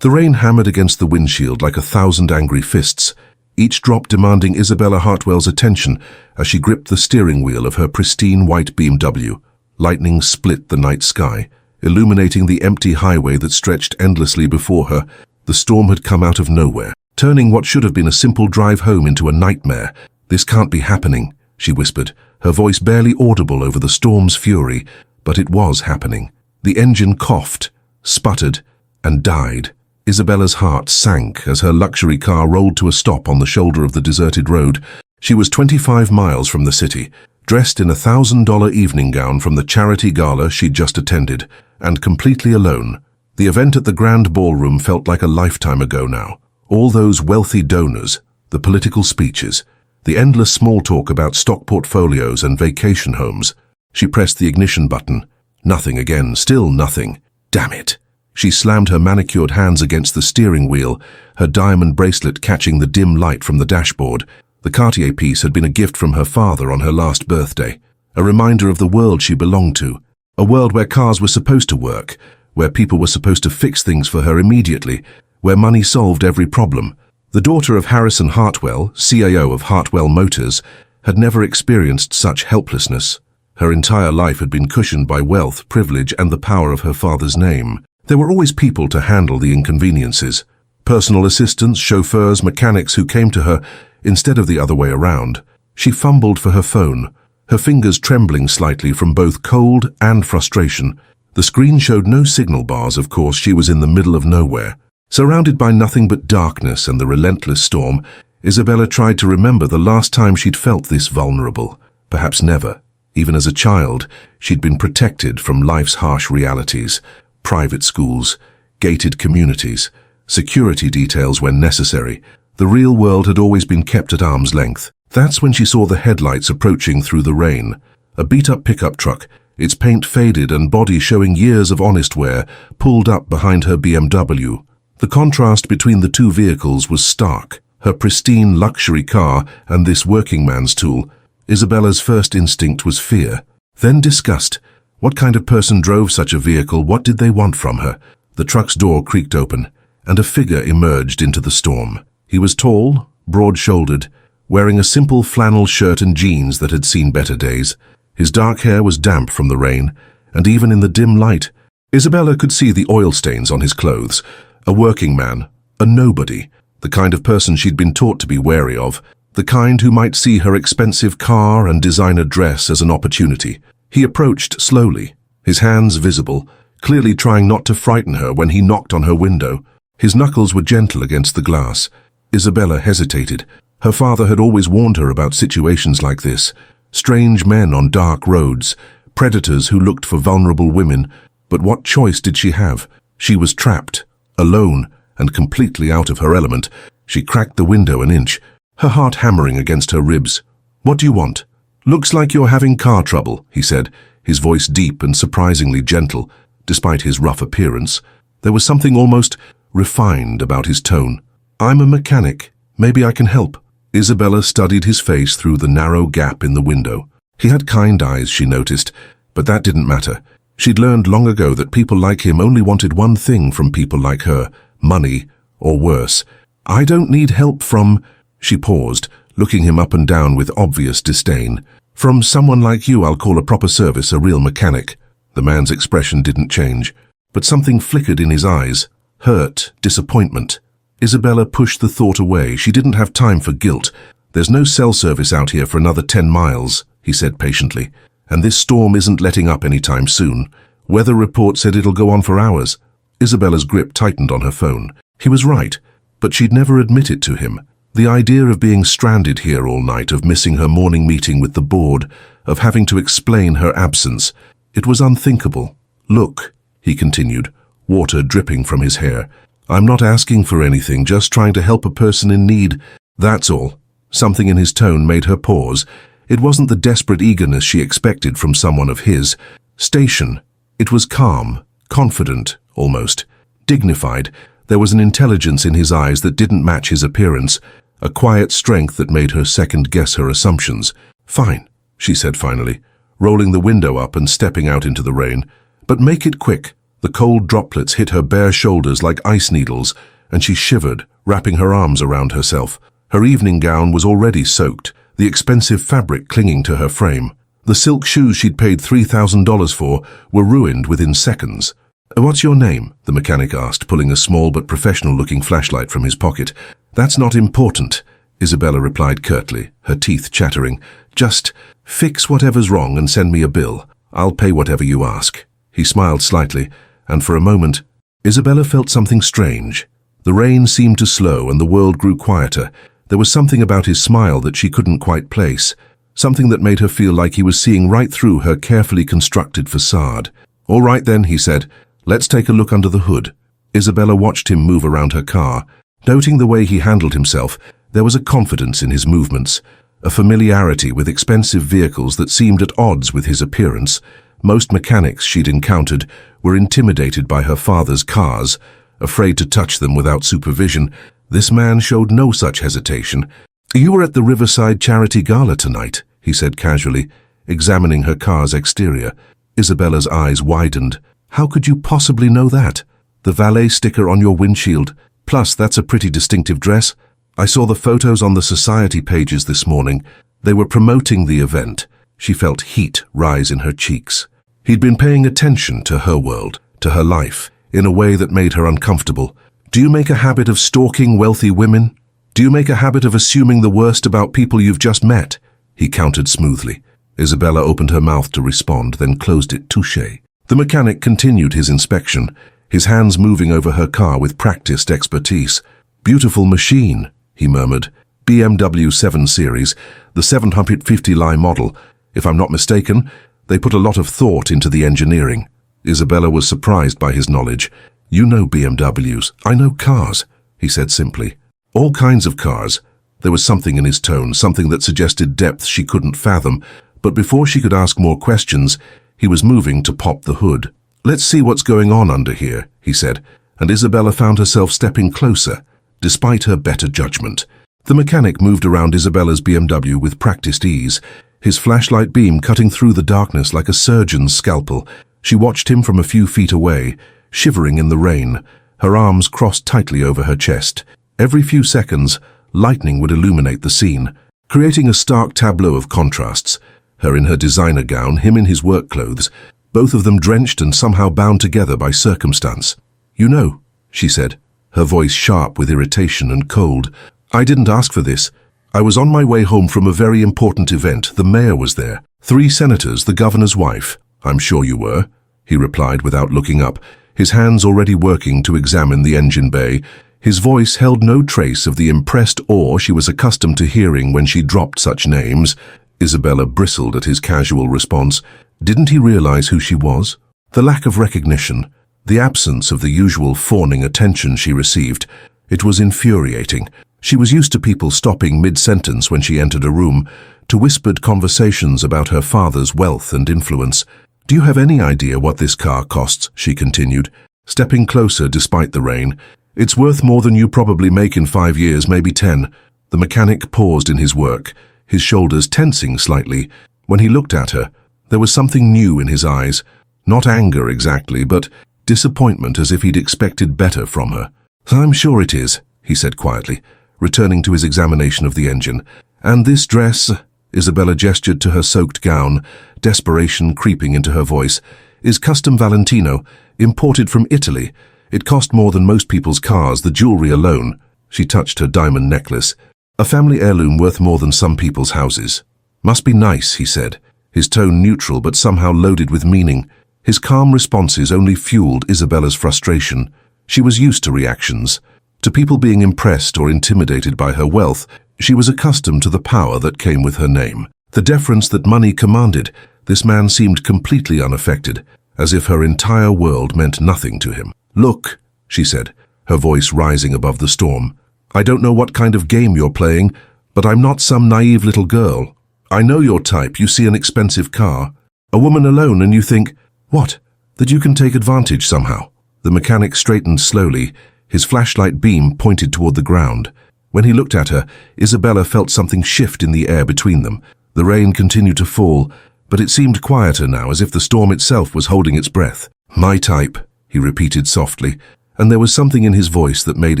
The rain hammered against the windshield like 1,000 angry fists, each drop demanding Isabella Hartwell's attention as she gripped the steering wheel of her pristine white BMW. Lightning split the night sky, illuminating the empty highway that stretched endlessly before her. The storm had come out of nowhere, turning what should have been a simple drive home into a nightmare. "This can't be happening," she whispered, her voice barely audible over the storm's fury, but it was happening. The engine coughed, sputtered, and died. Isabella's heart sank as her luxury car rolled to a stop on the shoulder of the deserted road. She was 25 miles from the city, dressed in a $1,000 evening gown from the charity gala she'd just attended, and completely alone. The event at the Grand Ballroom felt like a lifetime ago now. All those wealthy donors, the political speeches, the endless small talk about stock portfolios and vacation homes. She pressed the ignition button. Nothing again, still nothing. Damn it. She slammed her manicured hands against the steering wheel, her diamond bracelet catching the dim light from the dashboard. The Cartier piece had been a gift from her father on her last birthday, a reminder of the world she belonged to, a world where cars were supposed to work, where people were supposed to fix things for her immediately, where money solved every problem. The daughter of Harrison Hartwell, CAO of Hartwell Motors, had never experienced such helplessness. Her entire life had been cushioned by wealth, privilege, and the power of her father's name. There were always people to handle the inconveniences. Personal assistants, chauffeurs, mechanics who came to her instead of the other way around. She fumbled for her phone, her fingers trembling slightly from both cold and frustration. The screen showed no signal bars, of course. She was in the middle of nowhere. Surrounded by nothing but darkness and the relentless storm, Isabella tried to remember the last time she'd felt this vulnerable. Perhaps never. Even as a child, she'd been protected from life's harsh realities. Private schools, gated communities, security details when necessary. The real world had always been kept at arm's length. That's when she saw the headlights approaching through the rain. A beat-up pickup truck, its paint faded and body showing years of honest wear, pulled up behind her BMW. The contrast between the two vehicles was stark. Her pristine luxury car and this working man's tool. Isabella's first instinct was fear, then disgust. What kind of person drove such a vehicle? What did they want from her? The truck's door creaked open, and a figure emerged into the storm. He was tall, broad-shouldered, wearing a simple flannel shirt and jeans that had seen better days. His dark hair was damp from the rain, and even in the dim light, Isabella could see the oil stains on his clothes. A working man, a nobody, the kind of person she'd been taught to be wary of, the kind who might see her expensive car and designer dress as an opportunity. He approached slowly, his hands visible, clearly trying not to frighten her when he knocked on her window. His knuckles were gentle against the glass. Isabella hesitated. Her father had always warned her about situations like this. Strange men on dark roads, predators who looked for vulnerable women. But what choice did she have? She was trapped, alone, and completely out of her element. She cracked the window an inch, her heart hammering against her ribs. "What do you want?" "Looks like you're having car trouble," he said, his voice deep and surprisingly gentle, despite his rough appearance. There was something almost refined about his tone. "I'm a mechanic. Maybe I can help." Isabella studied his face through the narrow gap in the window. He had kind eyes, she noticed, but that didn't matter. She'd learned long ago that people like him only wanted one thing from people like her, money, or worse. "I don't need help from—" She paused, looking him up and down with obvious disdain. "From someone like you, I'll call a proper service a real mechanic." The man's expression didn't change, but something flickered in his eyes. Hurt, disappointment. Isabella pushed the thought away. She didn't have time for guilt. "There's no cell service out here for another 10 miles, he said patiently. "And this storm isn't letting up anytime soon. Weather report said it'll go on for hours." Isabella's grip tightened on her phone. He was right, but she'd never admit it to him. The idea of being stranded here all night, of missing her morning meeting with the board, of having to explain her absence, it was unthinkable. "Look," he continued, water dripping from his hair. "I'm not asking for anything, just trying to help a person in need. That's all." Something in his tone made her pause. It wasn't the desperate eagerness she expected from someone of his station. It was calm, confident, almost dignified. There was an intelligence in his eyes that didn't match his appearance, a quiet strength that made her second-guess her assumptions. "Fine," she said finally, rolling the window up and stepping out into the rain. "But make it quick. The cold droplets hit her bare shoulders like ice needles, and she shivered, wrapping her arms around herself. Her evening gown was already soaked, the expensive fabric clinging to her frame. The silk shoes she'd paid $3,000 for were ruined within seconds. "What's your name?" the mechanic asked, pulling a small but professional-looking flashlight from his pocket. "That's not important," Isabella replied curtly, her teeth chattering. "Just fix whatever's wrong and send me a bill. I'll pay whatever you ask." He smiled slightly, and for a moment, Isabella felt something strange. The rain seemed to slow and the world grew quieter. There was something about his smile that she couldn't quite place, something that made her feel like he was seeing right through her carefully constructed facade. "All right then," he said, "let's take a look under the hood." Isabella watched him move around her car. Noting the way he handled himself, there was a confidence in his movements, a familiarity with expensive vehicles that seemed at odds with his appearance. Most mechanics she'd encountered were intimidated by her father's cars, afraid to touch them without supervision. This man showed no such hesitation. "You were at the Riverside Charity Gala tonight," he said casually, examining her car's exterior. Isabella's eyes widened. "How could you possibly know that? The valet sticker on your windshield. Plus, that's a pretty distinctive dress. I saw the photos on the society pages this morning. They were promoting the event." She felt heat rise in her cheeks. He'd been paying attention to her world, to her life, in a way that made her uncomfortable. "Do you make a habit of stalking wealthy women? Do you make a habit of assuming the worst about people you've just met?" He countered smoothly. Isabella opened her mouth to respond, then closed it. "Touché." The mechanic continued his inspection, his hands moving over her car with practiced expertise. "Beautiful machine," he murmured. "BMW 7 Series, the 750li model. If I'm not mistaken, they put a lot of thought into the engineering." Isabella was surprised by his knowledge. "You know BMWs. I know cars," he said simply. "All kinds of cars." There was something in his tone, something that suggested depth she couldn't fathom, but before she could ask more questions, he was moving to pop the hood. "Let's see what's going on under here," he said, and Isabella found herself stepping closer, despite her better judgment. The mechanic moved around Isabella's BMW with practiced ease, his flashlight beam cutting through the darkness like a surgeon's scalpel. She watched him from a few feet away, shivering in the rain, her arms crossed tightly over her chest. Every few seconds, lightning would illuminate the scene, creating a stark tableau of contrasts. Her in her designer gown, him in his work clothes, both of them drenched and somehow bound together by circumstance. "You know," she said, her voice sharp with irritation and cold, "I didn't ask for this. I was on my way home from a very important event. The mayor was there. 3 senators, the governor's wife." "I'm sure you were," he replied without looking up, his hands already working to examine the engine bay. His voice held no trace of the impressed awe she was accustomed to hearing when she dropped such names. Isabella bristled at his casual response. Didn't he realize who she was? The lack of recognition, the absence of the usual fawning attention she received. It was infuriating. She was used to people stopping mid-sentence when she entered a room, to whispered conversations about her father's wealth and influence. "Do you have any idea what this car costs?" she continued, stepping closer despite the rain. "It's worth more than you probably make in 5 years, maybe 10. The mechanic paused in his work, his shoulders tensing slightly. When he looked at her, there was something new in his eyes. Not anger exactly, but disappointment, as if he'd expected better from her. "I'm sure it is," he said quietly, returning to his examination of the engine. "And this dress," Isabella gestured to her soaked gown, desperation creeping into her voice, "is custom Valentino, imported from Italy. It cost more than most people's cars, the jewelry alone." She touched her diamond necklace. "A family heirloom worth more than some people's houses." "Must be nice," he said, his tone neutral but somehow loaded with meaning. His calm responses only fueled Isabella's frustration. She was used to reactions, to people being impressed or intimidated by her wealth. She was accustomed to the power that came with her name, the deference that money commanded. This man seemed completely unaffected, as if her entire world meant nothing to him. "Look," she said, her voice rising above the storm. "I don't know what kind of game you're playing, but I'm not some naive little girl. I know your type. You see an expensive car, a woman alone, and you think, what? That you can take advantage somehow." The mechanic straightened slowly, his flashlight beam pointed toward the ground. When he looked at her, Isabella felt something shift in the air between them. The rain continued to fall, but it seemed quieter now, as if the storm itself was holding its breath. "My type," he repeated softly, and there was something in his voice that made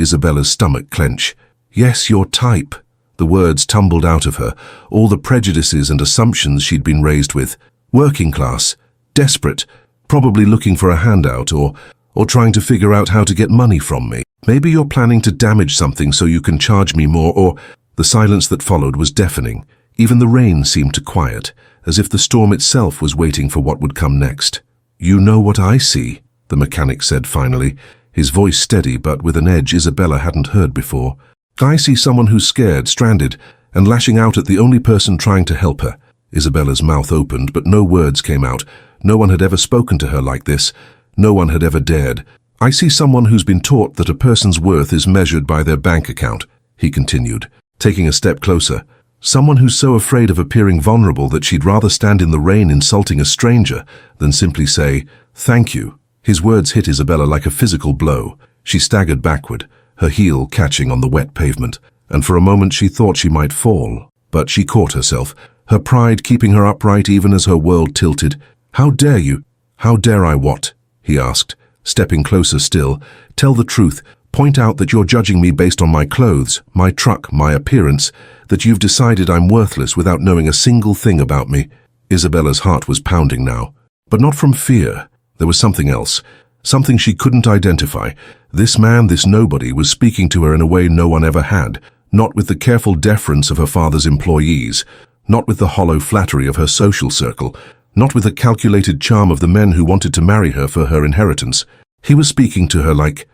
Isabella's stomach clench. Yes, your type. The words tumbled out of her, all the prejudices and assumptions she'd been raised with. Working class, desperate, probably looking for a handout or trying to figure out how to get money from me. Maybe you're planning to damage something so you can charge me more, or... The silence that followed was deafening. Even the rain seemed to quiet, as if the storm itself was waiting for what would come next. You know what I see, the mechanic said finally, his voice steady but with an edge Isabella hadn't heard before. I see someone who's scared, stranded, and lashing out at the only person trying to help her. Isabella's mouth opened, but no words came out. No one had ever spoken to her like this. No one had ever dared. I see someone who's been taught that a person's worth is measured by their bank account, he continued, taking a step closer. Someone who's so afraid of appearing vulnerable that she'd rather stand in the rain insulting a stranger than simply say, thank you. His words hit Isabella like a physical blow. She staggered backward, her heel catching on the wet pavement, and for a moment she thought she might fall. But she caught herself, her pride keeping her upright even as her world tilted. How dare you? How dare I what? He asked, stepping closer still. Tell the truth. Point out that you're judging me based on my clothes, my truck, my appearance, that you've decided I'm worthless without knowing a single thing about me. Isabella's heart was pounding now, but not from fear. There was something else, something she couldn't identify. This man, this nobody, was speaking to her in a way no one ever had, not with the careful deference of her father's employees, not with the hollow flattery of her social circle, not with the calculated charm of the men who wanted to marry her for her inheritance. He was speaking to her like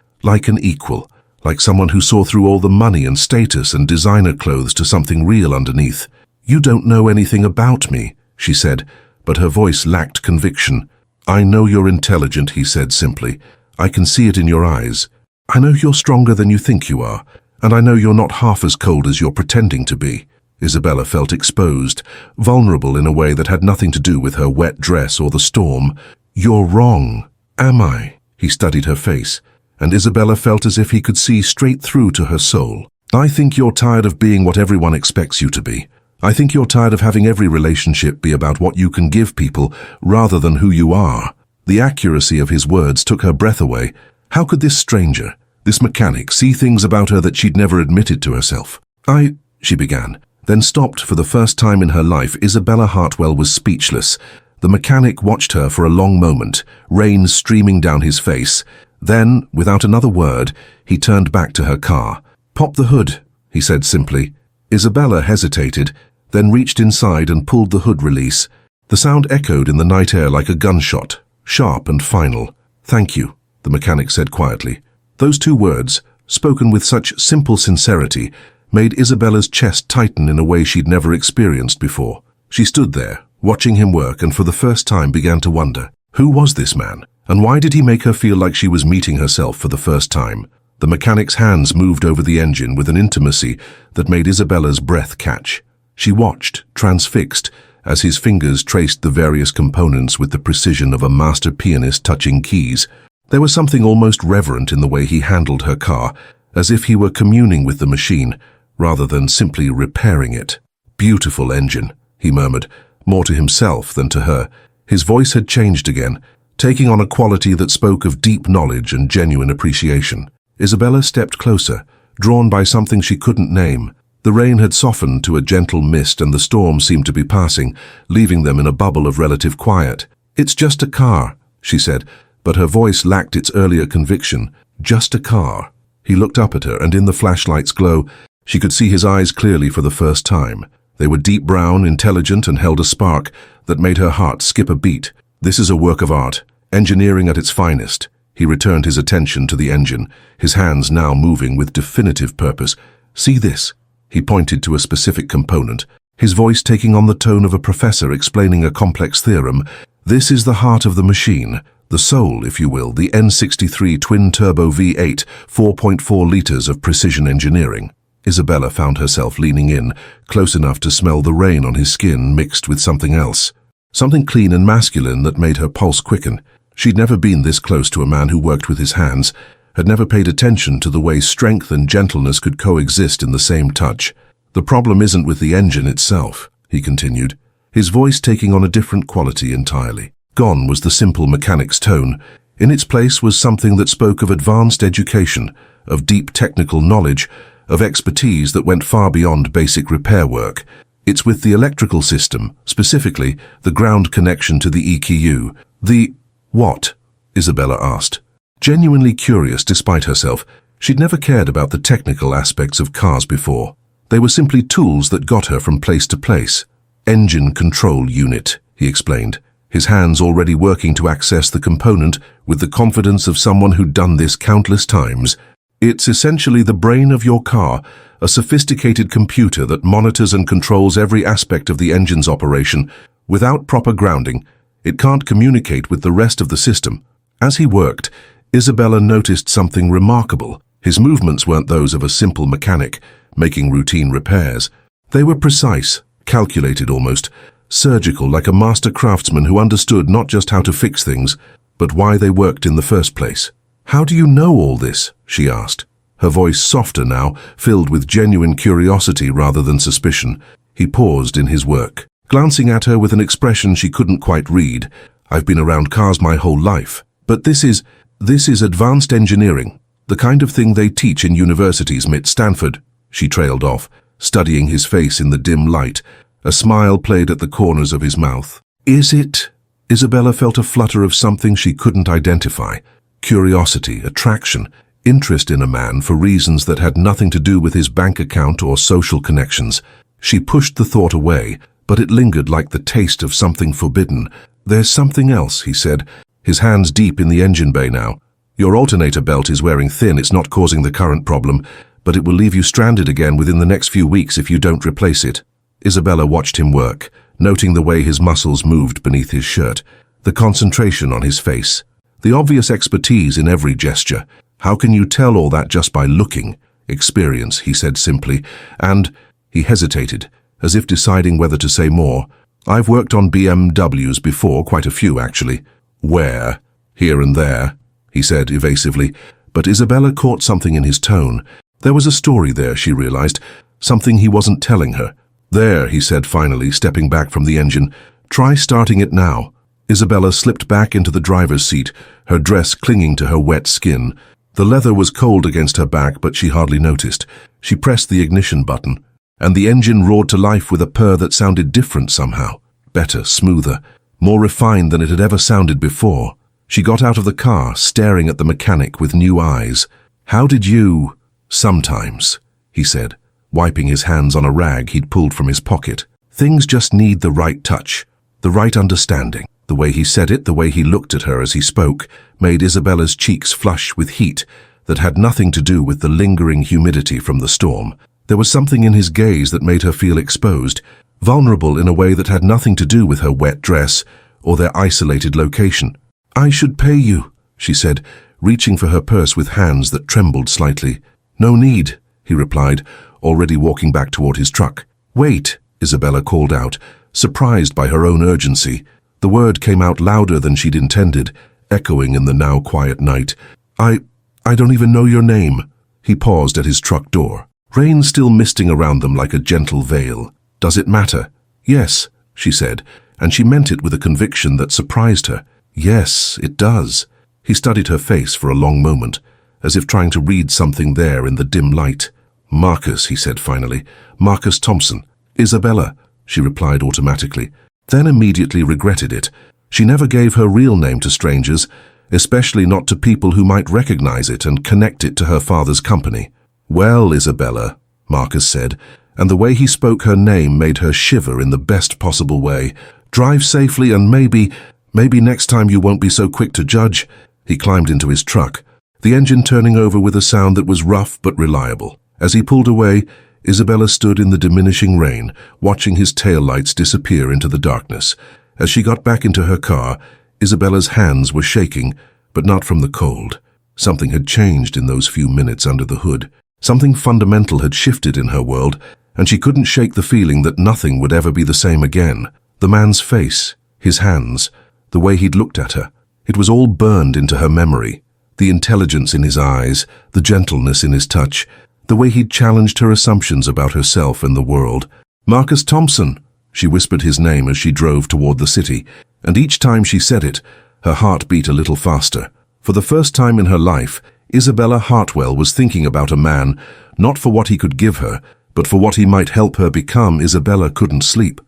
an equal, like someone who saw through all the money and status and designer clothes to something real underneath. You don't know anything about me, she said, but her voice lacked conviction. I know you're intelligent, he said simply. I can see it in your eyes. I know you're stronger than you think you are, and I know you're not half as cold as you're pretending to be. Isabella felt exposed, vulnerable in a way that had nothing to do with her wet dress or the storm. You're wrong. Am I? He studied her face, and Isabella felt as if he could see straight through to her soul. I think you're tired of being what everyone expects you to be. I think you're tired of having every relationship be about what you can give people rather than who you are. The accuracy of his words took her breath away. How could this stranger, this mechanic, see things about her that she'd never admitted to herself? She began, then stopped. For the first time in her life, Isabella Hartwell was speechless. The mechanic watched her for a long moment, rain streaming down his face. Then, without another word, he turned back to her car. Pop the hood, he said simply. Isabella hesitated, then reached inside and pulled the hood release. The sound echoed in the night air like a gunshot, sharp and final. Thank you, the mechanic said quietly. Those two words, spoken with such simple sincerity, made Isabella's chest tighten in a way she'd never experienced before. She stood there, watching him work, and for the first time began to wonder, who was this man? And why did he make her feel like she was meeting herself for the first time? The mechanic's hands moved over the engine with an intimacy that made Isabella's breath catch. She watched, transfixed, as his fingers traced the various components with the precision of a master pianist touching keys. There was something almost reverent in the way he handled her car, as if he were communing with the machine, rather than simply repairing it. Beautiful engine, he murmured, more to himself than to her. His voice had changed again, taking on a quality that spoke of deep knowledge and genuine appreciation. Isabella stepped closer, drawn by something she couldn't name. The rain had softened to a gentle mist and the storm seemed to be passing, leaving them in a bubble of relative quiet. It's just a car, she said, but her voice lacked its earlier conviction. Just a car. He looked up at her, and in the flashlight's glow, she could see his eyes clearly for the first time. They were deep brown, intelligent, and held a spark that made her heart skip a beat. This is a work of art, engineering at its finest. He returned his attention to the engine, his hands now moving with definitive purpose. See this? He pointed to a specific component, his voice taking on the tone of a professor explaining a complex theorem. This is the heart of the machine, the soul, if you will, the N63 twin-turbo V8, 4.4 liters of precision engineering. Isabella found herself leaning in, close enough to smell the rain on his skin mixed with something else. Something clean and masculine that made her pulse quicken. She'd never been this close to a man who worked with his hands, had never paid attention to the way strength and gentleness could coexist in the same touch. The problem isn't with the engine itself, he continued, his voice taking on a different quality entirely. Gone was the simple mechanic's tone. In its place was something that spoke of advanced education, of deep technical knowledge, of expertise that went far beyond basic repair work. It's with the electrical system, specifically the ground connection to the EQU. The what? Isabella asked. Genuinely curious despite herself, she'd never cared about the technical aspects of cars before. They were simply tools that got her from place to place. Engine control unit, he explained, his hands already working to access the component with the confidence of someone who'd done this countless times. It's essentially the brain of your car, a sophisticated computer that monitors and controls every aspect of the engine's operation. Without proper grounding, it can't communicate with the rest of the system. As he worked, Isabella noticed something remarkable. His movements weren't those of a simple mechanic, making routine repairs. They were precise, calculated almost, surgical, like a master craftsman who understood not just how to fix things, but why they worked in the first place. "How do you know all this?" she asked, her voice softer now, filled with genuine curiosity rather than suspicion. He paused in his work, glancing at her with an expression she couldn't quite read. "I've been around cars my whole life, but this is advanced engineering, the kind of thing they teach in universities, Mitt Stanford," she trailed off, studying his face in the dim light. A smile played at the corners of his mouth. "Is it?" Isabella felt a flutter of something she couldn't identify. Curiosity, attraction, interest in a man for reasons that had nothing to do with his bank account or social connections. She pushed the thought away, but it lingered like the taste of something forbidden. "There's something else," he said, his hands deep in the engine bay now. "Your alternator belt is wearing thin. It's not causing the current problem, but it will leave you stranded again within the next few weeks if you don't replace it." Isabella watched him work, noting the way his muscles moved beneath his shirt, the concentration on his face, the obvious expertise in every gesture. "How can you tell all that just by looking?" "Experience," he said simply, and he hesitated, as if deciding whether to say more. "I've worked on BMWs before, quite a few actually." "Where?" "Here and there," he said evasively, but Isabella caught something in his tone. There was a story there, she realized, something he wasn't telling her. "There," he said finally, stepping back from the engine. "Try starting it now." Isabella slipped back into the driver's seat, her dress clinging to her wet skin. The leather was cold against her back, but she hardly noticed. She pressed the ignition button, and the engine roared to life with a purr that sounded different somehow. Better, smoother, more refined than it had ever sounded before. She got out of the car, staring at the mechanic with new eyes. "How did you—" "Sometimes," he said, wiping his hands on a rag he'd pulled from his pocket. "Things just need the right touch, the right understanding." The way he said it, the way he looked at her as he spoke, made Isabella's cheeks flush with heat that had nothing to do with the lingering humidity from the storm. There was something in his gaze that made her feel exposed, vulnerable in a way that had nothing to do with her wet dress or their isolated location. "I should pay you," she said, reaching for her purse with hands that trembled slightly. "No need," he replied, already walking back toward his truck. "Wait," Isabella called out, surprised by her own urgency. The word came out louder than she'd intended, echoing in the now quiet night. I don't even know your name." He paused at his truck door, rain still misting around them like a gentle veil. "Does it matter?" "Yes," she said, and she meant it with a conviction that surprised her. "Yes, it does." He studied her face for a long moment, as if trying to read something there in the dim light. "Marcus," he said finally. "Marcus Thompson." "Isabella," she replied automatically, then immediately regretted it. She never gave her real name to strangers, especially not to people who might recognize it and connect it to her father's company. "Well, Isabella," Marcus said, and the way he spoke her name made her shiver in the best possible way. "Drive safely and maybe next time you won't be so quick to judge." He climbed into his truck, the engine turning over with a sound that was rough but reliable. As he pulled away, Isabella stood in the diminishing rain, watching his taillights disappear into the darkness. As she got back into her car, Isabella's hands were shaking, but not from the cold. Something had changed in those few minutes under the hood. Something fundamental had shifted in her world, and she couldn't shake the feeling that nothing would ever be the same again. The man's face, his hands, the way he'd looked at her. It was all burned into her memory. The intelligence in his eyes, the gentleness in his touch, the way he'd challenged her assumptions about herself and the world. "Marcus Thompson," she whispered his name as she drove toward the city, and each time she said it, her heart beat a little faster. For the first time in her life, Isabella Hartwell was thinking about a man, not for what he could give her, but for what he might help her become. Isabella couldn't sleep.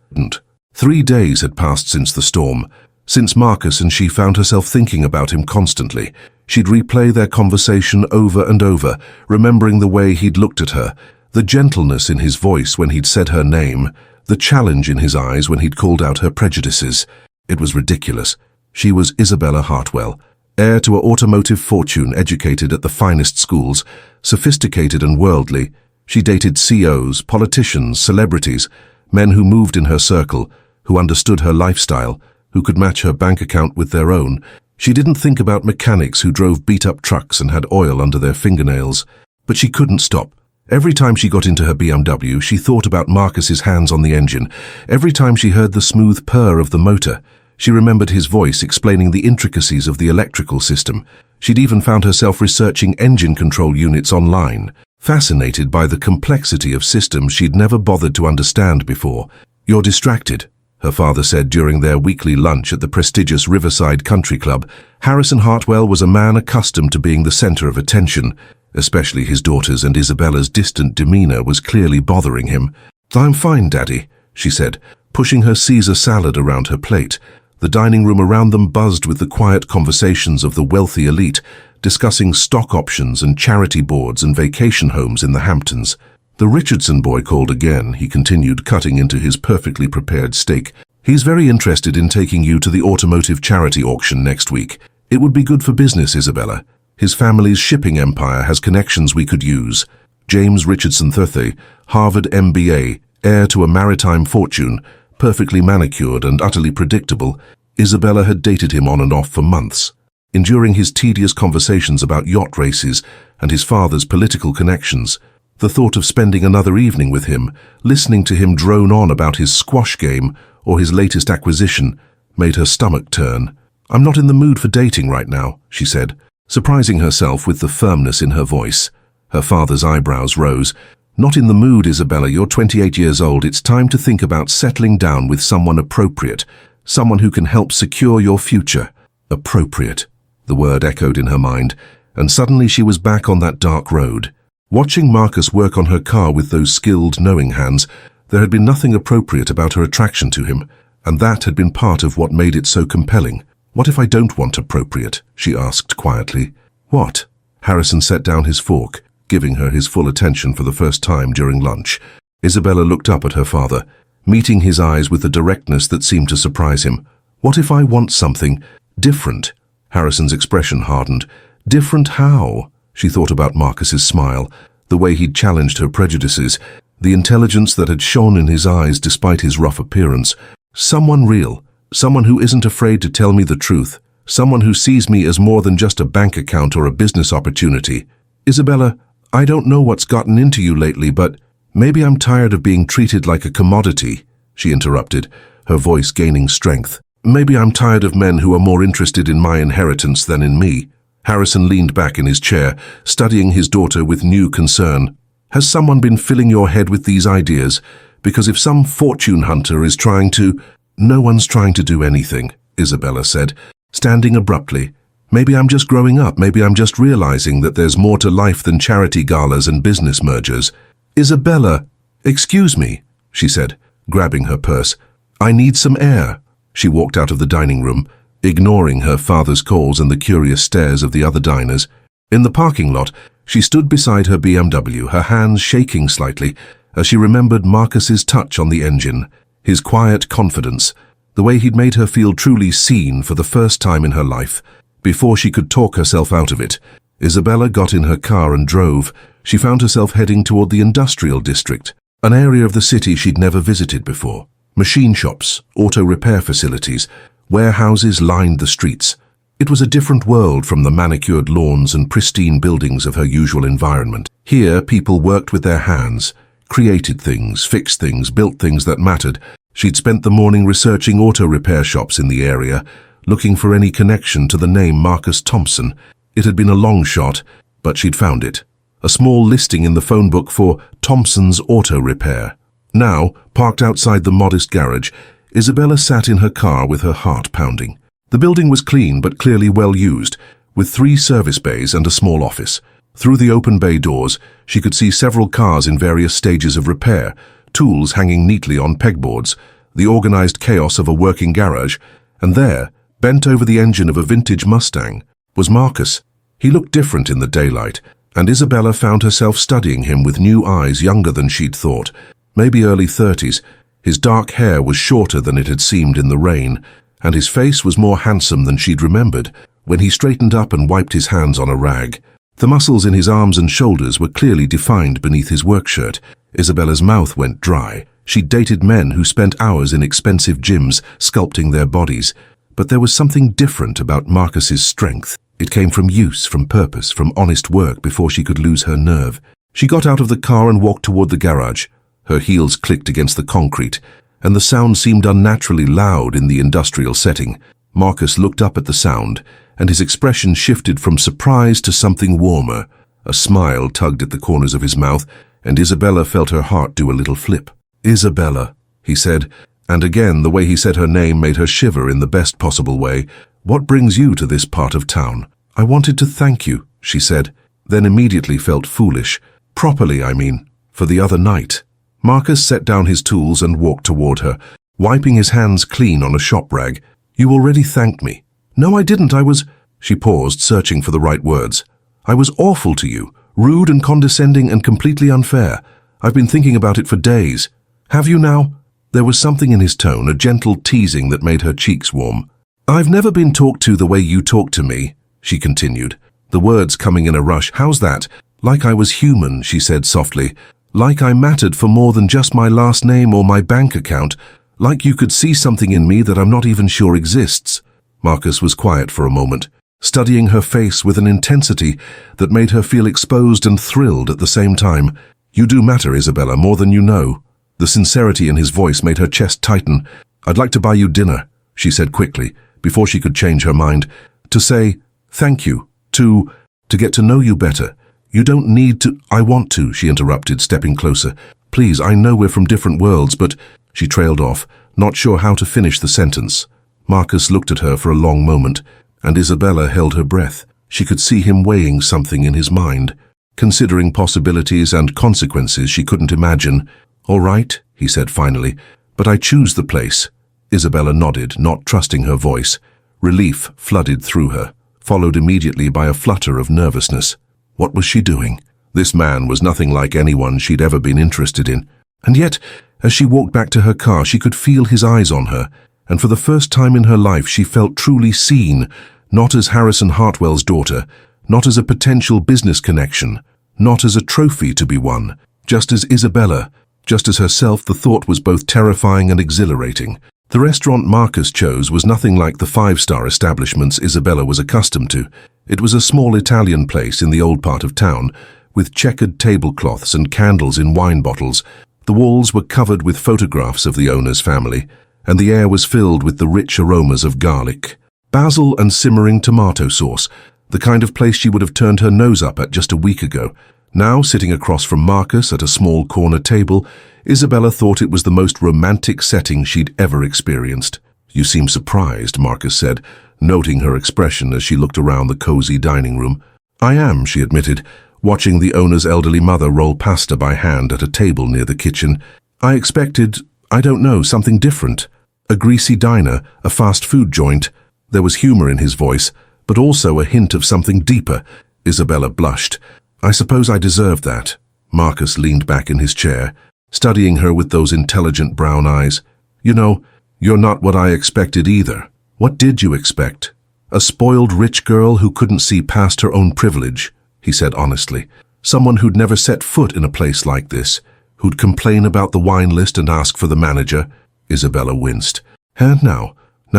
3 days had passed since the storm, since Marcus and she found herself thinking about him constantly. She'd replay their conversation over and over, remembering the way he'd looked at her, the gentleness in his voice when he'd said her name, the challenge in his eyes when he'd called out her prejudices. It was ridiculous. She was Isabella Hartwell, heir to an automotive fortune, educated at the finest schools, sophisticated and worldly. She dated CEOs, politicians, celebrities, men who moved in her circle, who understood her lifestyle, who could match her bank account with their own. She didn't think about mechanics who drove beat-up trucks and had oil under their fingernails. But she couldn't stop. Every time she got into her BMW, she thought about Marcus's hands on the engine. Every time she heard the smooth purr of the motor, she remembered his voice explaining the intricacies of the electrical system. She'd even found herself researching engine control units online, fascinated by the complexity of systems she'd never bothered to understand before. "You're distracted," her father said during their weekly lunch at the prestigious Riverside Country Club. Harrison Hartwell was a man accustomed to being the center of attention, especially his daughters, and Isabella's distant demeanor was clearly bothering him. "I'm fine, Daddy," she said, pushing her Caesar salad around her plate. The dining room around them buzzed with the quiet conversations of the wealthy elite, discussing stock options and charity boards and vacation homes in the Hamptons. "The Richardson boy called again," he continued, cutting into his perfectly prepared steak. "He's very interested in taking you to the automotive charity auction next week. It would be good for business, Isabella. His family's shipping empire has connections we could use." James Richardson III, Harvard MBA, heir to a maritime fortune, perfectly manicured and utterly predictable. Isabella had dated him on and off for months, enduring his tedious conversations about yacht races and his father's political connections. The thought of spending another evening with him, listening to him drone on about his squash game or his latest acquisition, made her stomach turn. "I'm not in the mood for dating right now," she said, surprising herself with the firmness in her voice. Her father's eyebrows rose. "Not in the mood, Isabella. You're 28 years old. It's time to think about settling down with someone appropriate, someone who can help secure your future." Appropriate. The word echoed in her mind, and suddenly she was back on that dark road. Watching Marcus work on her car with those skilled, knowing hands, there had been nothing appropriate about her attraction to him, and that had been part of what made it so compelling. "What if I don't want appropriate?" she asked quietly. "What?" Harrison set down his fork, giving her his full attention for the first time during lunch. Isabella looked up at her father, meeting his eyes with a directness that seemed to surprise him. "What if I want something different?" Harrison's expression hardened. "Different how?" She thought about Marcus's smile, the way he'd challenged her prejudices, the intelligence that had shone in his eyes despite his rough appearance. "Someone real, someone who isn't afraid to tell me the truth, someone who sees me as more than just a bank account or a business opportunity." "Isabella, I don't know what's gotten into you lately, but maybe I'm tired of being treated like a commodity," she interrupted, her voice gaining strength. "Maybe I'm tired of men who are more interested in my inheritance than in me." Harrison leaned back in his chair, studying his daughter with new concern. "Has someone been filling your head with these ideas? Because if some fortune hunter is trying to—" "No one's trying to do anything," Isabella said, standing abruptly. "Maybe I'm just growing up. Maybe I'm just realizing that there's more to life than charity galas and business mergers." "Isabella, excuse me," she said, grabbing her purse. "I need some air." She walked out of the dining room, ignoring her father's calls and the curious stares of the other diners. In the parking lot, she stood beside her BMW, her hands shaking slightly, as she remembered Marcus's touch on the engine, his quiet confidence, the way he'd made her feel truly seen for the first time in her life. Before she could talk herself out of it, Isabella got in her car and drove. She found herself heading toward the industrial district, an area of the city she'd never visited before. Machine shops, auto repair facilities, warehouses lined the streets. It was a different world from the manicured lawns and pristine buildings of her usual environment. Here, people worked with their hands, created things, fixed things, built things that mattered. She'd spent the morning researching auto repair shops in the area, looking for any connection to the name Marcus Thompson. It had been a long shot, but she'd found it. A small listing in the phone book for Thompson's Auto Repair. Now, parked outside the modest garage, Isabella sat in her car with her heart pounding. The building was clean but clearly well used, with 3 service bays and a small office. Through the open bay doors, she could see several cars in various stages of repair, tools hanging neatly on pegboards, the organized chaos of a working garage, and there, bent over the engine of a vintage Mustang, was Marcus. He looked different in the daylight, and Isabella found herself studying him with new eyes, younger than she'd thought, maybe early 30s. His dark hair was shorter than it had seemed in the rain, and his face was more handsome than she'd remembered when he straightened up and wiped his hands on a rag. The muscles in his arms and shoulders were clearly defined beneath his work shirt. Isabella's mouth went dry. She'd dated men who spent hours in expensive gyms sculpting their bodies, but there was something different about Marcus's strength. It came from use, from purpose, from honest work before she could lose her nerve. She got out of the car and walked toward the garage. Her heels clicked against the concrete, and the sound seemed unnaturally loud in the industrial setting. Marcus looked up at the sound, and his expression shifted from surprise to something warmer. A smile tugged at the corners of his mouth, and Isabella felt her heart do a little flip. "Isabella," he said, and again the way he said her name made her shiver in the best possible way. "What brings you to this part of town?" "I wanted to thank you," she said, then immediately felt foolish. "Properly, I mean, for the other night." Marcus set down his tools and walked toward her, wiping his hands clean on a shop rag. "You already thanked me." "No, I didn't. I was—" She paused, searching for the right words. "I was awful to you, rude and condescending and completely unfair. I've been thinking about it for days." "Have you now?" There was something in his tone, a gentle teasing that made her cheeks warm. "I've never been talked to the way you talk to me," she continued, the words coming in a rush. "How's that?" "Like I was human," she said softly. "Like I mattered for more than just my last name or my bank account. Like you could see something in me that I'm not even sure exists." Marcus was quiet for a moment, studying her face with an intensity that made her feel exposed and thrilled at the same time. "You do matter, Isabella, more than you know." The sincerity in his voice made her chest tighten. "I'd like to buy you dinner," she said quickly, before she could change her mind. "To say thank you, to get to know you better." "You don't need to—" "I want to," she interrupted, stepping closer. "Please, I know we're from different worlds, but—" She trailed off, not sure how to finish the sentence. Marcus looked at her for a long moment, and Isabella held her breath. She could see him weighing something in his mind, considering possibilities and consequences she couldn't imagine. "All right," he said finally, "but I choose the place." Isabella nodded, not trusting her voice. Relief flooded through her, followed immediately by a flutter of nervousness. What was she doing? This man was nothing like anyone she'd ever been interested in. And yet, as she walked back to her car, she could feel his eyes on her, and for the first time in her life she felt truly seen, not as Harrison Hartwell's daughter, not as a potential business connection, not as a trophy to be won, just as Isabella, just as herself. The thought was both terrifying and exhilarating. The restaurant Marcus chose was nothing like the 5-star establishments Isabella was accustomed to. It was a small Italian place in the old part of town, with checkered tablecloths and candles in wine bottles. The walls were covered with photographs of the owner's family, and the air was filled with the rich aromas of garlic, basil and simmering tomato sauce, the kind of place she would have turned her nose up at just a week ago. Now, sitting across from Marcus at a small corner table, Isabella thought it was the most romantic setting she'd ever experienced. "You seem surprised," Marcus said, noting her expression as she looked around the cozy dining room. "I am," she admitted, watching the owner's elderly mother roll pasta by hand at a table near the kitchen. "I expected, I don't know, something different. A greasy diner, a fast food joint." There was humor in his voice, but also a hint of something deeper. Isabella blushed. "I suppose I deserved that." Marcus leaned back in his chair, studying her with those intelligent brown eyes. "You know, you're not what I expected either." "What did you expect? A spoiled rich girl who couldn't see past her own privilege," he said honestly. "Someone who'd never set foot in a place like this, who'd complain about the wine list and ask for the manager." Isabella winced. "And now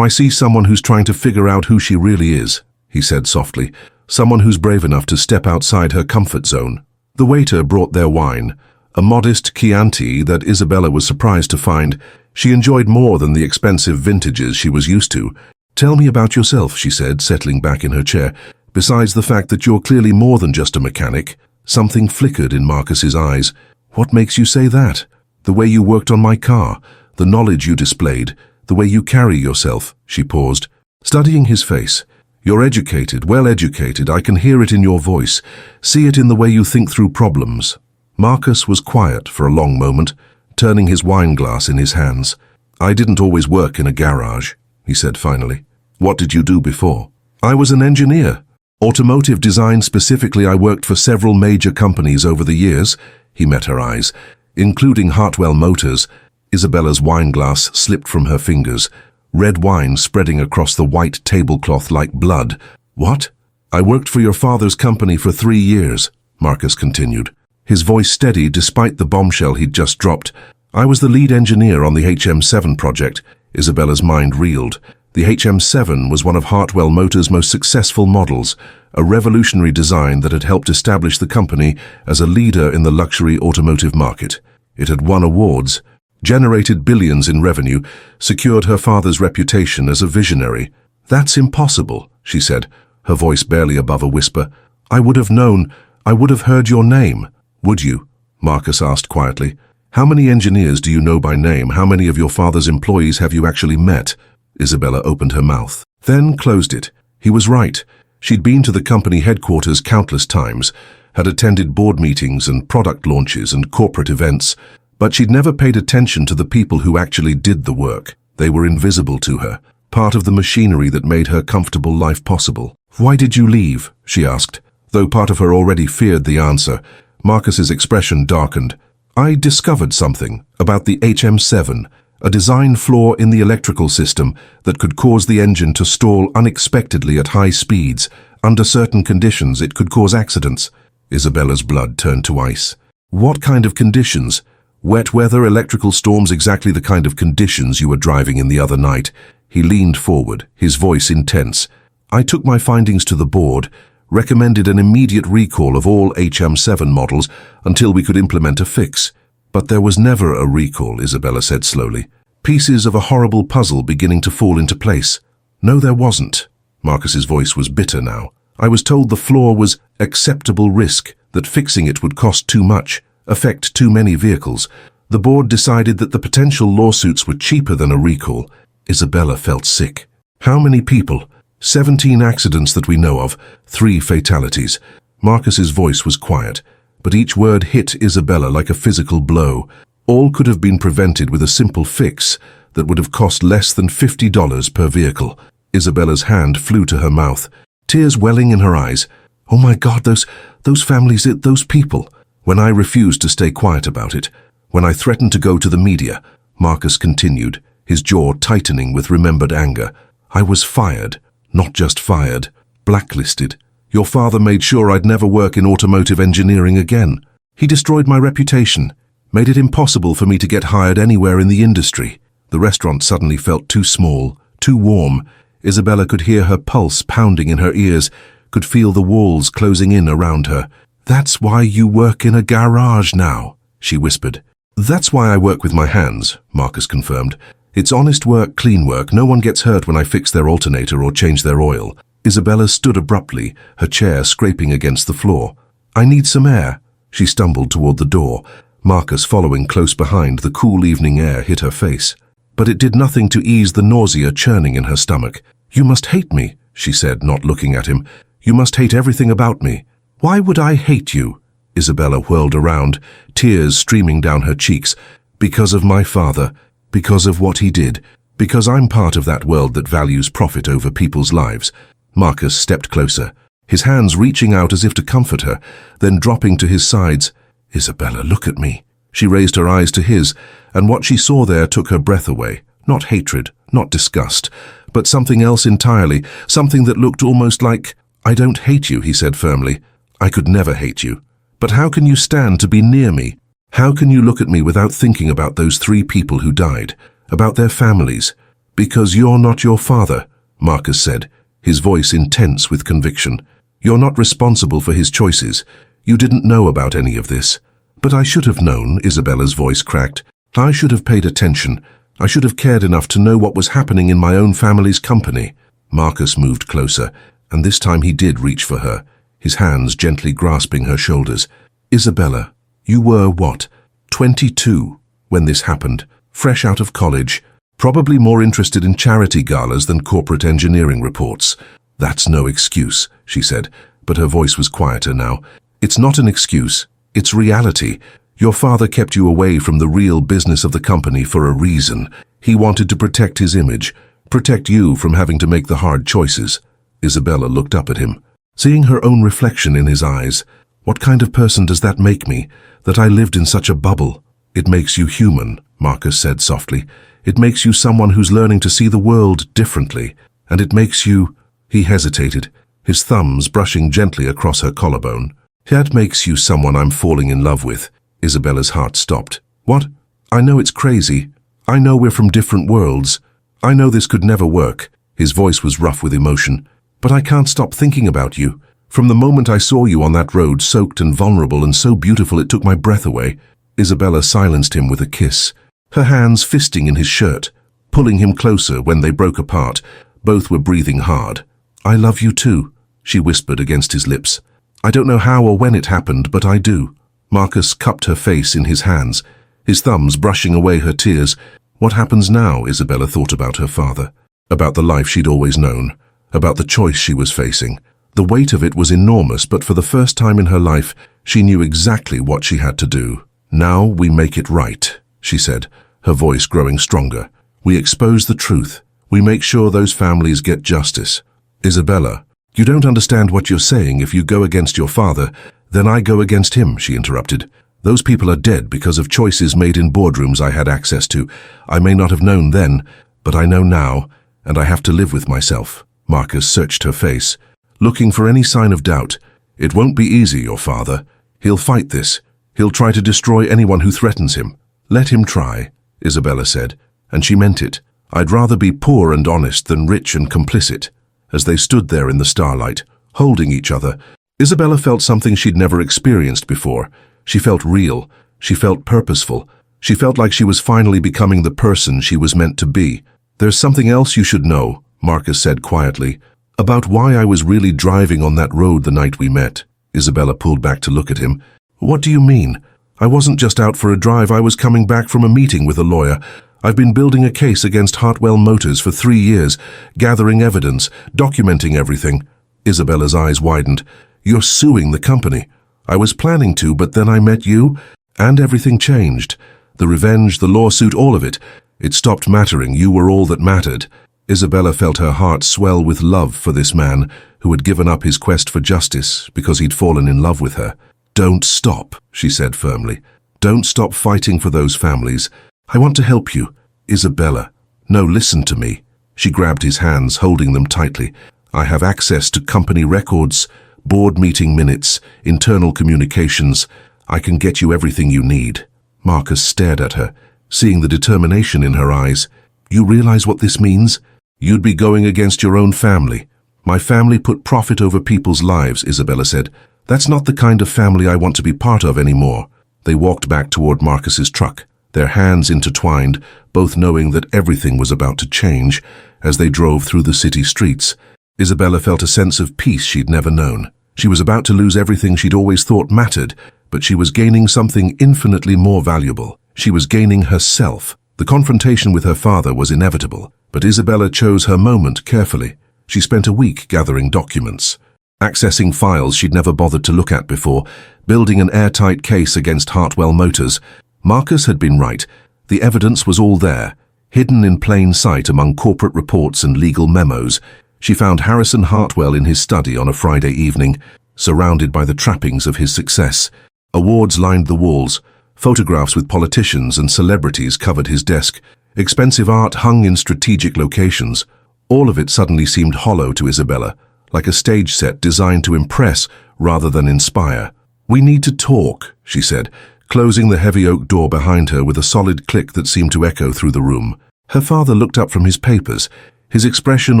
I see someone who's trying to figure out who she really is," he said softly. "Someone who's brave enough to step outside her comfort zone." The waiter brought their wine, a modest Chianti that Isabella was surprised to find she enjoyed more than the expensive vintages she was used to. "Tell me about yourself," she said, settling back in her chair. "Besides the fact that you're clearly more than just a mechanic." Something flickered in Marcus's eyes. "What makes you say that?" "The way you worked on my car, the knowledge you displayed, the way you carry yourself." She paused, studying his face. You're educated, well educated. I can hear it in your voice, see it in the way you think through problems. Marcus was quiet for a long moment, turning his wine glass in his hands. I didn't always work in a garage, he said finally. What did you do before? I was an engineer. Automotive design specifically. I worked for several major companies over the years. He met her eyes, including Hartwell Motors. Isabella's wine glass slipped from her fingers, red wine spreading across the white tablecloth like blood. What? I worked for your father's company for 3 years, Marcus continued, his voice steady despite the bombshell he'd just dropped. I was the lead engineer on the HM7 project. Isabella's mind reeled. The HM7 was one of Hartwell Motors' most successful models, a revolutionary design that had helped establish the company as a leader in the luxury automotive market. It had won awards, generated billions in revenue, secured her father's reputation as a visionary. That's impossible, she said, her voice barely above a whisper. I would have known, I would have heard your name. Would you? Marcus asked quietly. How many engineers do you know by name? How many of your father's employees have you actually met? Isabella opened her mouth, then closed it. He was right. She'd been to the company headquarters countless times, had attended board meetings and product launches and corporate events, but she'd never paid attention to the people who actually did the work. They were invisible to her, part of the machinery that made her comfortable life possible. Why did you leave? She asked. Though part of her already feared the answer, Marcus's expression darkened. I discovered something about the HM7, a design flaw in the electrical system that could cause the engine to stall unexpectedly at high speeds. Under certain conditions, it could cause accidents. Isabella's blood turned to ice. What kind of conditions? Wet weather, electrical storms, exactly the kind of conditions you were driving in the other night. He leaned forward, his voice intense. I took my findings to the board, recommended an immediate recall of all HM7 models until we could implement a fix. But there was never a recall, Isabella said slowly. Pieces of a horrible puzzle beginning to fall into place. No, there wasn't. Marcus's voice was bitter now. I was told the flaw was acceptable risk, that fixing it would cost too much, affect too many vehicles. The board decided that the potential lawsuits were cheaper than a recall. Isabella felt sick. How many people? 17 accidents that we know of, 3 fatalities. Marcus's voice was quiet, but each word hit Isabella like a physical blow. All could have been prevented with a simple fix that would have cost less than $50 per vehicle. Isabella's hand flew to her mouth, tears welling in her eyes. Oh my God, those families, those people. When I refused to stay quiet about it, when I threatened to go to the media, Marcus continued, his jaw tightening with remembered anger. I was fired, not just fired, blacklisted. Your father made sure I'd never work in automotive engineering again. He destroyed my reputation, made it impossible for me to get hired anywhere in the industry. The restaurant suddenly felt too small, too warm. Isabella could hear her pulse pounding in her ears, could feel the walls closing in around her. That's why you work in a garage now, she whispered. That's why I work with my hands, Marcus confirmed. It's honest work, clean work. No one gets hurt when I fix their alternator or change their oil. Isabella stood abruptly, her chair scraping against the floor. I need some air. She stumbled toward the door. Marcus, following close behind, the cool evening air hit her face. But it did nothing to ease the nausea churning in her stomach. You must hate me, she said, not looking at him. You must hate everything about me. Why would I hate you? Isabella whirled around, tears streaming down her cheeks. Because of my father, because of what he did, because I'm part of that world that values profit over people's lives. Marcus stepped closer, his hands reaching out as if to comfort her, then dropping to his sides. Isabella, look at me. She raised her eyes to his, and what she saw there took her breath away. Not hatred, not disgust, but something else entirely, something that looked almost like, I don't hate you, he said firmly. I could never hate you. But how can you stand to be near me? How can you look at me without thinking about those 3 people who died, about their families? Because you're not your father, Marcus said, his voice intense with conviction. You're not responsible for his choices. You didn't know about any of this. But I should have known, Isabella's voice cracked. I should have paid attention. I should have cared enough to know what was happening in my own family's company. Marcus moved closer, and this time he did reach for her, his hands gently grasping her shoulders. Isabella, you were, what, 22 when this happened, fresh out of college, probably more interested in charity galas than corporate engineering reports. "That's no excuse," she said, but her voice was quieter now. "It's not an excuse. It's reality. Your father kept you away from the real business of the company for a reason. He wanted to protect his image, protect you from having to make the hard choices." Isabella looked up at him, seeing her own reflection in his eyes. "What kind of person does that make me, that I lived in such a bubble?" "It makes you human," Marcus said softly. "It makes you someone who's learning to see the world differently. And it makes you—" He hesitated, his thumbs brushing gently across her collarbone. "That makes you someone I'm falling in love with." Isabella's heart stopped. "What? I know it's crazy. I know we're from different worlds. I know this could never work." His voice was rough with emotion. "But I can't stop thinking about you. From the moment I saw you on that road, soaked and vulnerable and so beautiful it took my breath away." Isabella silenced him with a kiss, her hands fisting in his shirt, pulling him closer when they broke apart. Both were breathing hard. "I love you too," she whispered against his lips. "I don't know how or when it happened, but I do." Marcus cupped her face in his hands, his thumbs brushing away her tears. What happens now? Isabella thought about her father, about the life she'd always known, about the choice she was facing. The weight of it was enormous, but for the first time in her life, she knew exactly what she had to do. "Now we make it right," she said, her voice growing stronger. "We expose the truth. We make sure those families get justice." "Isabella, you don't understand what you're saying. If you go against your father, then I go against him," she interrupted. "Those people are dead because of choices made in boardrooms I had access to. I may not have known then, but I know now, and I have to live with myself." Marcus searched her face, looking for any sign of doubt. "It won't be easy, your father. He'll fight this. He'll try to destroy anyone who threatens him." "Let him try," Isabella said, and she meant it. "I'd rather be poor and honest than rich and complicit." As they stood there in the starlight, holding each other, Isabella felt something she'd never experienced before. She felt real. She felt purposeful. She felt like she was finally becoming the person she was meant to be. "There's something else you should know," Marcus said quietly, "about why I was really driving on that road the night we met." Isabella pulled back to look at him. "What do you mean? I wasn't just out for a drive. I was coming back from a meeting with a lawyer. I've been building a case against Hartwell Motors for 3 years, gathering evidence, documenting everything." Isabella's eyes widened. "You're suing the company." "I was planning to, but then I met you, and everything changed. The revenge, the lawsuit, all of it. It stopped mattering. You were all that mattered." Isabella felt her heart swell with love for this man who had given up his quest for justice because he'd fallen in love with her. "Don't stop," she said firmly. "Don't stop fighting for those families. I want to help you." "Isabella, no, listen to me." She grabbed his hands, holding them tightly. "I have access to company records, board meeting minutes, internal communications. I can get you everything you need." Marcus stared at her, seeing the determination in her eyes. "You realize what this means? You'd be going against your own family." "My family put profit over people's lives," Isabella said. "That's not the kind of family I want to be part of anymore." They walked back toward Marcus's truck, their hands intertwined, both knowing that everything was about to change. As they drove through the city streets, Isabella felt a sense of peace she'd never known. She was about to lose everything she'd always thought mattered, but she was gaining something infinitely more valuable. She was gaining herself. The confrontation with her father was inevitable, but Isabella chose her moment carefully. She spent a week gathering documents, accessing files she'd never bothered to look at before, building an airtight case against Hartwell Motors. Marcus had been right. The evidence was all there, hidden in plain sight among corporate reports and legal memos. She found Harrison Hartwell in his study on a Friday evening, surrounded by the trappings of his success. Awards lined the walls. Photographs with politicians and celebrities covered his desk. Expensive art hung in strategic locations. All of it suddenly seemed hollow to Isabella, like a stage set designed to impress rather than inspire. "We need to talk," she said, closing the heavy oak door behind her with a solid click that seemed to echo through the room. Her father looked up from his papers, his expression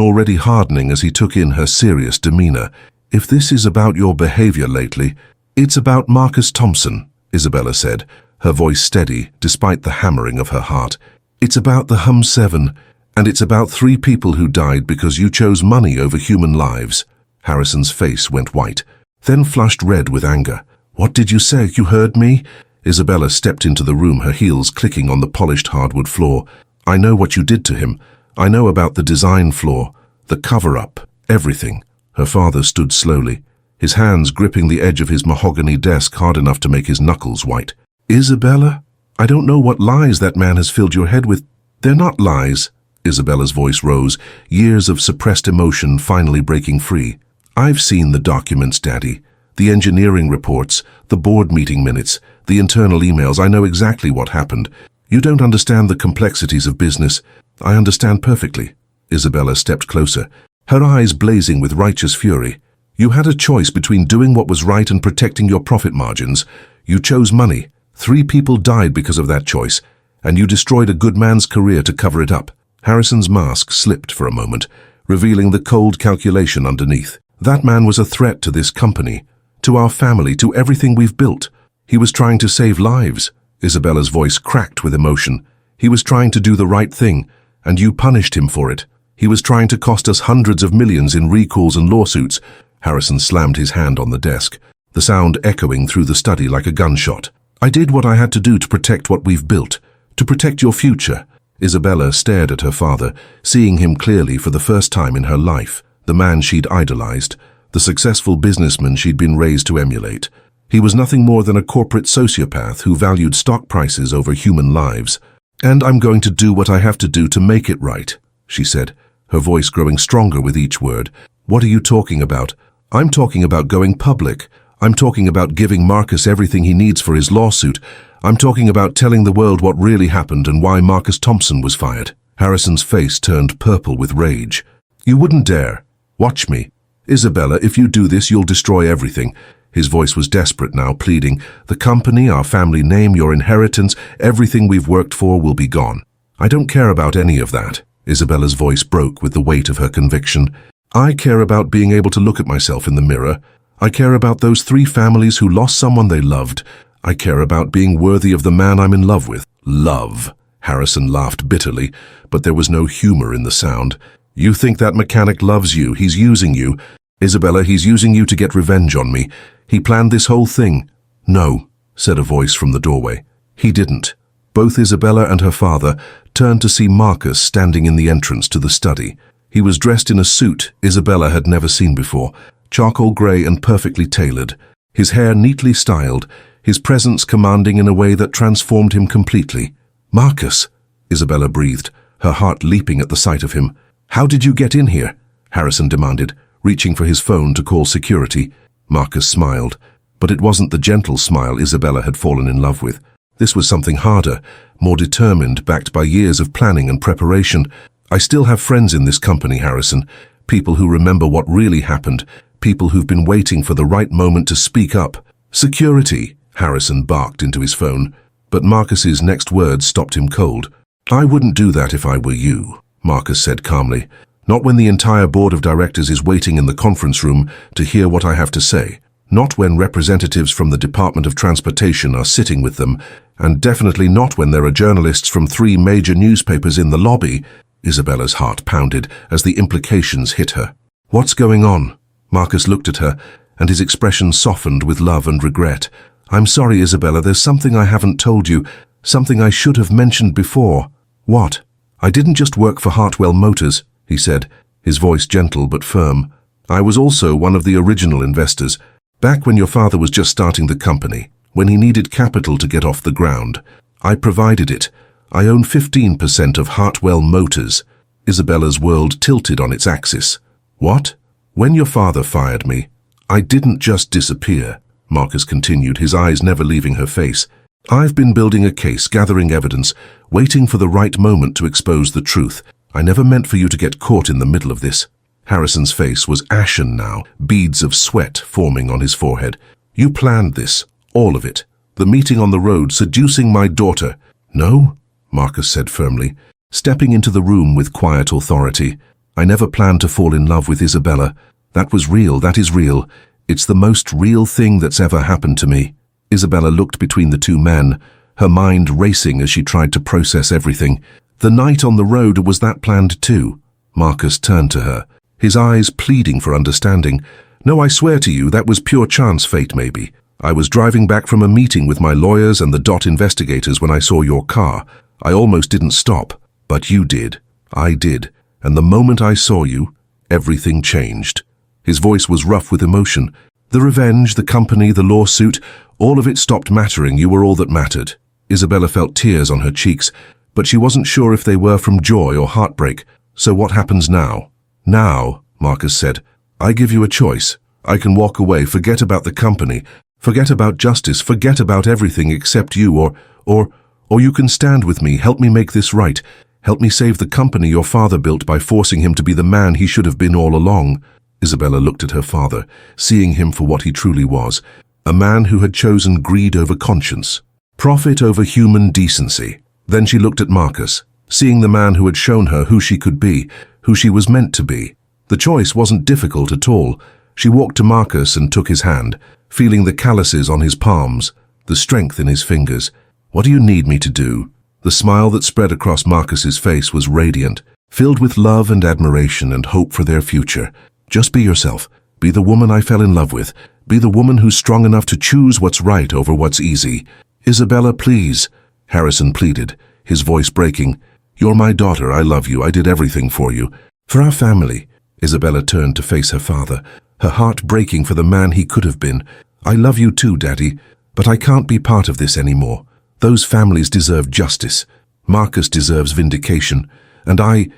already hardening as he took in her serious demeanor. "If this is about your behavior lately, it's about Marcus Thompson," Isabella said, her voice steady despite the hammering of her heart. "It's about the Hum-7, and it's about 3 people who died because you chose money over human lives." Harrison's face went white, then flushed red with anger. "What did you say? You heard me?" Isabella stepped into the room, her heels clicking on the polished hardwood floor. "I know what you did to him. I know about the design flaw, the cover-up." Everything. Her father stood slowly, his hands gripping the edge of his mahogany desk hard enough to make his knuckles white. Isabella? I don't know what lies that man has filled your head with. They're not lies. Isabella's voice rose, years of suppressed emotion finally breaking free. I've seen the documents, Daddy. The engineering reports, the board meeting minutes, the internal emails. I know exactly what happened. You don't understand the complexities of business. I understand perfectly. Isabella stepped closer, her eyes blazing with righteous fury. You had a choice between doing what was right and protecting your profit margins. You chose money. 3 people died because of that choice, and you destroyed a good man's career to cover it up. Harrison's mask slipped for a moment, revealing the cold calculation underneath. That man was a threat to this company, to our family, to everything we've built. He was trying to save lives. Isabella's voice cracked with emotion. He was trying to do the right thing, and you punished him for it. He was trying to cost us hundreds of millions in recalls and lawsuits. Harrison slammed his hand on the desk, the sound echoing through the study like a gunshot. I did what I had to do to protect what we've built, to protect your future. Isabella stared at her father, seeing him clearly for the first time in her life, the man she'd idolized, the successful businessman she'd been raised to emulate. He was nothing more than a corporate sociopath who valued stock prices over human lives. And I'm going to do what I have to do to make it right, she said, her voice growing stronger with each word. What are you talking about? I'm talking about going public. I'm talking about giving Marcus everything he needs for his lawsuit. I'm talking about telling the world what really happened and why Marcus Thompson was fired. Harrison's face turned purple with rage. You wouldn't dare. Watch me. Isabella, if you do this, you'll destroy everything. His voice was desperate now, pleading. The company, our family name, your inheritance, everything we've worked for will be gone. I don't care about any of that. Isabella's voice broke with the weight of her conviction. I care about being able to look at myself in the mirror. I care about those 3 families who lost someone they loved. I care about being worthy of the man I'm in love with. Love. Harrison laughed bitterly, but there was no humor in the sound. You think that mechanic loves you. He's using you. Isabella, he's using you to get revenge on me. He planned this whole thing. No, said a voice from the doorway. He didn't. Both Isabella and her father turned to see Marcus standing in the entrance to the study. He was dressed in a suit Isabella had never seen before, charcoal grey and perfectly tailored, his hair neatly styled, his presence commanding in a way that transformed him completely. Marcus, Isabella breathed, her heart leaping at the sight of him. How did you get in here? Harrison demanded, reaching for his phone to call security. Marcus smiled, but it wasn't the gentle smile Isabella had fallen in love with. This was something harder, more determined, backed by years of planning and preparation. I still have friends in this company, Harrison, people who remember what really happened, people who've been waiting for the right moment to speak up. Security, Harrison barked into his phone, but Marcus's next words stopped him cold. I wouldn't do that if I were you, Marcus said calmly. Not when the entire board of directors is waiting in the conference room to hear what I have to say. Not when representatives from the Department of Transportation are sitting with them, and definitely not when there are journalists from 3 major newspapers in the lobby. Isabella's heart pounded as the implications hit her. What's going on? Marcus looked at her, and his expression softened with love and regret. I'm sorry, Isabella, there's something I haven't told you, something I should have mentioned before. What? I didn't just work for Hartwell Motors, he said, his voice gentle but firm. I was also one of the original investors, back when your father was just starting the company, when he needed capital to get off the ground. I provided it. I own 15% of Hartwell Motors. Isabella's world tilted on its axis. What? When your father fired me, I didn't just disappear, Marcus continued, his eyes never leaving her face. I've been building a case, gathering evidence, waiting for the right moment to expose the truth. I never meant for you to get caught in the middle of this. Harrison's face was ashen now, beads of sweat forming on his forehead. You planned this, all of it. The meeting on the road, seducing my daughter. No, Marcus said firmly, stepping into the room with quiet authority. I never planned to fall in love with Isabella. That was real, that is real. It's the most real thing that's ever happened to me. Isabella looked between the 2 men, her mind racing as she tried to process everything. The night on the road, was that planned too? Marcus turned to her, his eyes pleading for understanding. No, I swear to you, that was pure chance, fate maybe. I was driving back from a meeting with my lawyers and the DOT investigators when I saw your car. I almost didn't stop, but you did. I did. And the moment I saw you, everything changed. His voice was rough with emotion. The revenge, the company, the lawsuit, all of it stopped mattering. You were all that mattered. Isabella felt tears on her cheeks, but she wasn't sure if they were from joy or heartbreak. So what happens now? Now, Marcus said, I give you a choice. I can walk away, forget about the company, forget about justice, forget about everything except you, or you can stand with me, help me make this right, help me save the company your father built by forcing him to be the man he should have been all along. Isabella looked at her father, seeing him for what he truly was, a man who had chosen greed over conscience, profit over human decency. Then she looked at Marcus, seeing the man who had shown her who she could be, who she was meant to be. The choice wasn't difficult at all. She walked to Marcus and took his hand, feeling the calluses on his palms, the strength in his fingers. What do you need me to do? The smile that spread across Marcus's face was radiant, filled with love and admiration and hope for their future. Just be yourself. Be the woman I fell in love with. Be the woman who's strong enough to choose what's right over what's easy. Isabella, please, Harrison pleaded, his voice breaking. You're my daughter. I love you. I did everything for you. For our family. Isabella turned to face her father, her heart breaking for the man he could have been. I love you too, Daddy, but I can't be part of this anymore. Those families deserve justice. Marcus deserves vindication, and I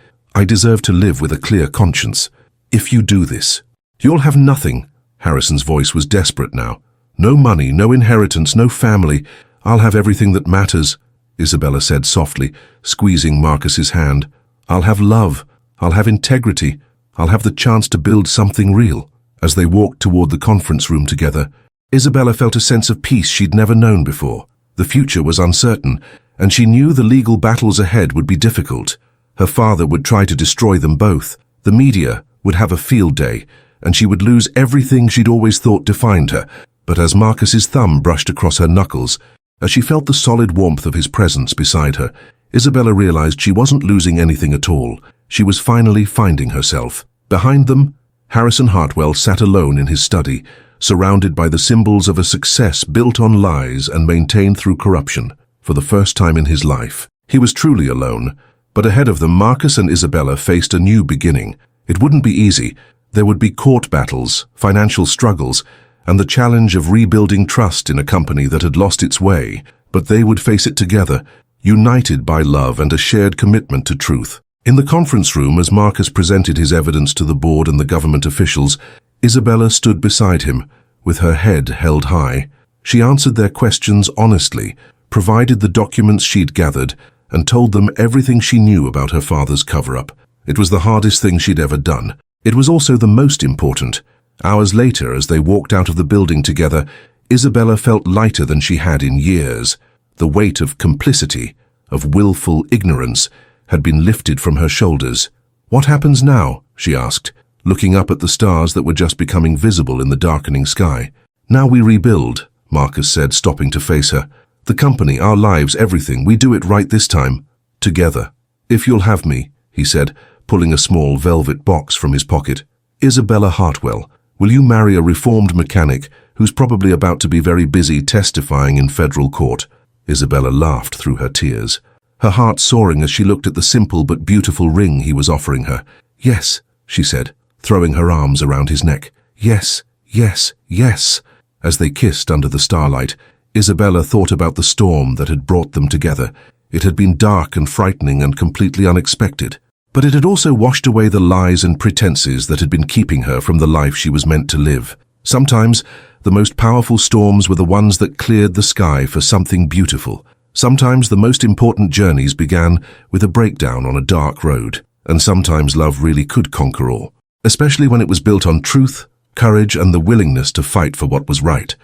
deserve to live with a clear conscience. If you do this, you'll have nothing. Harrison's voice was desperate now. No money, no inheritance, no family. I'll have everything that matters, Isabella said softly, squeezing Marcus's hand. I'll have love. I'll have integrity. I'll have the chance to build something real. As they walked toward the conference room together, Isabella felt a sense of peace she'd never known before. The future was uncertain, and she knew the legal battles ahead would be difficult. Her father would try to destroy them both. The media would have a field day, and she would lose everything she'd always thought defined her. But as Marcus's thumb brushed across her knuckles, as she felt the solid warmth of his presence beside her, Isabella realized she wasn't losing anything at all. She was finally finding herself. Behind them, Harrison Hartwell sat alone in his study, surrounded by the symbols of a success built on lies and maintained through corruption. For the first time in his life, he was truly alone. But ahead of them, Marcus and Isabella faced a new beginning. It wouldn't be easy. There would be court battles, financial struggles, and the challenge of rebuilding trust in a company that had lost its way. But they would face it together, united by love and a shared commitment to truth. In the conference room, as Marcus presented his evidence to the board and the government officials, Isabella stood beside him, with her head held high. She answered their questions honestly, provided the documents she'd gathered, and told them everything she knew about her father's cover-up. It was the hardest thing she'd ever done. It was also the most important. Hours later, as they walked out of the building together, Isabella felt lighter than she had in years. The weight of complicity, of willful ignorance, had been lifted from her shoulders. What happens now? She asked, looking up at the stars that were just becoming visible in the darkening sky. Now we rebuild, Marcus said, stopping to face her. The company, our lives, everything, we do it right this time. Together. If you'll have me, he said, pulling a small velvet box from his pocket. Isabella Hartwell, will you marry a reformed mechanic who's probably about to be very busy testifying in federal court? Isabella laughed through her tears, her heart soaring as she looked at the simple but beautiful ring he was offering her. Yes, she said, throwing her arms around his neck. Yes, yes, yes. As they kissed under the starlight, Isabella thought about the storm that had brought them together. It had been dark and frightening and completely unexpected. But it had also washed away the lies and pretenses that had been keeping her from the life she was meant to live. Sometimes, the most powerful storms were the ones that cleared the sky for something beautiful. Sometimes the most important journeys began with a breakdown on a dark road. And sometimes love really could conquer all, especially when it was built on truth, courage, and the willingness to fight for what was right.